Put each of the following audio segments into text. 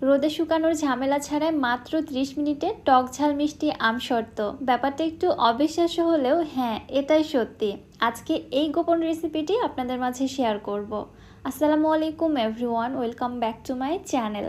রোদে শুকানোর ঝামেলা ছাড়াই মাত্র 30 মিনিটে টক ঝাল মিষ্টি আম শর্ত। ব্যাপারটা একটু অবিশ্বাস্য হলেও হ্যাঁ, এটাই সত্যি। আজকে এই গোপন রেসিপিটি আপনাদের মাঝে শেয়ার করব। আসসালামু আলাইকুম everyone, welcome back to my channel.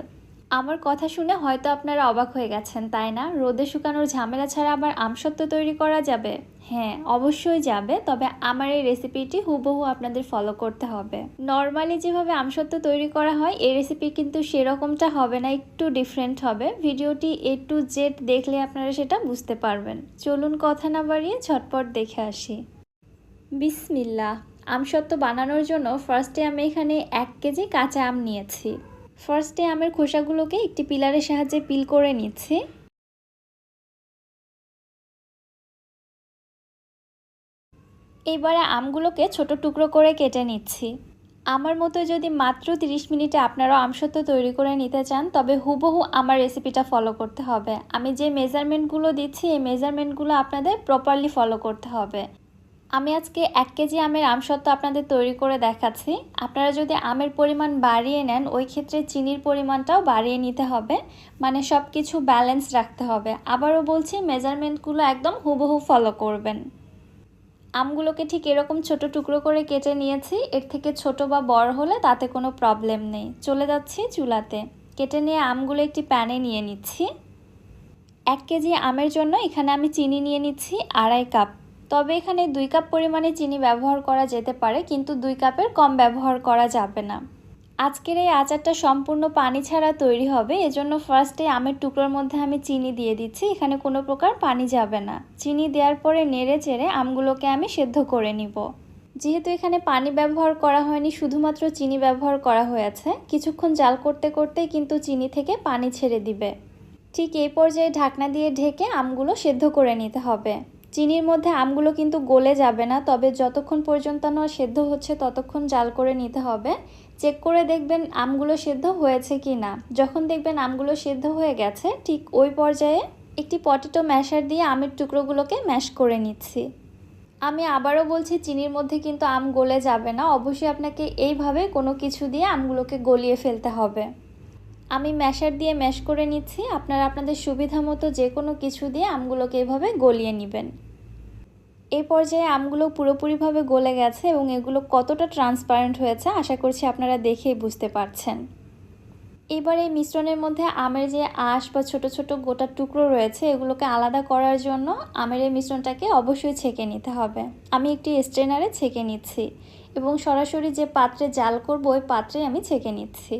আমার কথা শুনে হয়তো আপনারা অবাক হয়ে গেছেন, তাই না? রোদে শুকানোর ঝামেলা ছাড়া আবার আমসত্ত্ব তৈরি করা যাবে? হ্যাঁ, অবশ্যই যাবে, তবে আমার এই রেসিপিটি হুবহু আপনাদের ফলো করতে হবে। নর্মালি যেভাবে আমসত্ত্ব তৈরি করা হয় এই রেসিপি কিন্তু সেরকমটা হবে না, একটু ডিফারেন্ট হবে। ভিডিওটি A to Z দেখলে আপনারা সেটা বুঝতে পারবেন। চলুন কথা না বাড়িয়ে ঝটপট দেখে আসি। বিসমিল্লাহ। আমসত্ত্ব বানানোর জন্য ফার্স্টে আমি এখানে 1 কেজি কাঁচা আম নিয়েছি। ফার্স্টে আমের খোসাগুলোকে একটি পিলারের সাহায্যে পিল করে নিচ্ছি। এবারে আমগুলোকে ছোট টুকরো করে কেটে নিচ্ছি। আমার মতো যদি মাত্র 30 মিনিটে আপনারাও আমসত্ত্ব তৈরি করে নিতে চান তবে হুবহু আমার রেসিপিটা ফলো করতে হবে। আমি যে মেজারমেন্টগুলো দিচ্ছি এই মেজারমেন্টগুলো আপনাদের প্রপারলি ফলো করতে হবে। আমি আজকে 1 কেজি আমের আমসত্ত্ব আপনাদের তৈরি করে দেখাচ্ছি। আপনারা যদি আমের পরিমাণ বাড়িয়ে নেন ওই ক্ষেত্রে চিনির পরিমাণটাও বাড়িয়ে নিতে হবে, মানে সব কিছু ব্যালেন্স রাখতে হবে। আবারও বলছি, মেজারমেন্টগুলো একদম হুবহু ফলো করবেন। আমগুলোকে ঠিক এরকম ছোট টুকরো করে কেটে নিয়েছি। এর থেকে ছোট বা বড় হলে তাতে কোনো প্রবলেম নেই। চলে যাচ্ছি চুলাতে। কেটে নিয়ে আমগুলো একটি প্যানে নিয়ে নিচ্ছি। 1 কেজি আমের জন্য এখানে আমি চিনি নিয়ে নিচ্ছি 2.5 কাপ। তবে এখানে 2 কাপ পরিমাণে চিনি ব্যবহার করা যেতে পারে, কিন্তু 2 কাপের কম ব্যবহার করা যাবে না। আজকের এই আচারটা সম্পূর্ণ পানি ছাড়া তৈরি হবে, এজন্য ফার্স্টে আমের টুকরোর মধ্যে আমি চিনি দিয়ে দিচ্ছি। এখানে কোনো প্রকার পানি যাবে না। চিনি দেওয়ার পরে নেড়ে চেড়ে আমগুলোকে আমি সেদ্ধ করে নিব। যেহেতু এখানে পানি ব্যবহার করা হয়নি, শুধুমাত্র চিনি ব্যবহার করা হয়েছে, কিছুক্ষণ জাল করতে করতেই কিন্তু চিনি থেকে পানি ছেড়ে দিবে। ঠিক এই পর্যায়ে ঢাকনা দিয়ে ঢেকে আমগুলো সেদ্ধ করে নিতে হবে। চিনির মধ্যে আমগুলো কিন্তু গলে যাবে না, তবে যতক্ষণ পর্যন্ত না সেদ্ধ হচ্ছে ততক্ষণ জাল করে নিতে হবে। চেক করে দেখবেন আমগুলো সেদ্ধ হয়েছে কি না। যখন দেখবেন আমগুলো সেদ্ধ হয়ে গেছে ঠিক ওই পর্যায়ে একটি পটেটো ম্যাশার দিয়ে আমের টুকরোগুলোকে ম্যাশ করে নিচ্ছি। আমি আবারও বলছি, চিনির মধ্যে কিন্তু আম গলে যাবে না, অবশ্যই আপনাকে এইভাবে কোনো কিছু দিয়ে আমগুলোকে গলিয়ে ফেলতে হবে। আমি ম্যাশার দিয়ে ম্যাশ করে নিচ্ছি। আপনারা আপনাদের সুবিধা মতো যে কোনো কিছু দিয়ে আমগুলোকে এভাবে গলিয়ে নেবেন। এই পর্যায়ে আমগুলো পুরোপুরিভাবে গলে গেছে এবং এগুলো কতটা ট্রান্সপারেন্ট হয়েছে আশা করছি আপনারা দেখেই বুঝতে পারছেন। এবার এই মিশ্রণের মধ্যে আমের যে আঁশ বা ছোট ছোট গোটা টুকরো রয়েছে এগুলোকে আলাদা করার জন্য আমের এই মিশ্রণটাকে অবশ্যই ছেঁকে নিতে হবে। আমি একটি স্ট্রেনারে ছেঁকে নিচ্ছি এবং সরাসরি যে পাত্রে জাল করব ওই পাত্রে আমি ছেঁকে নিচ্ছি।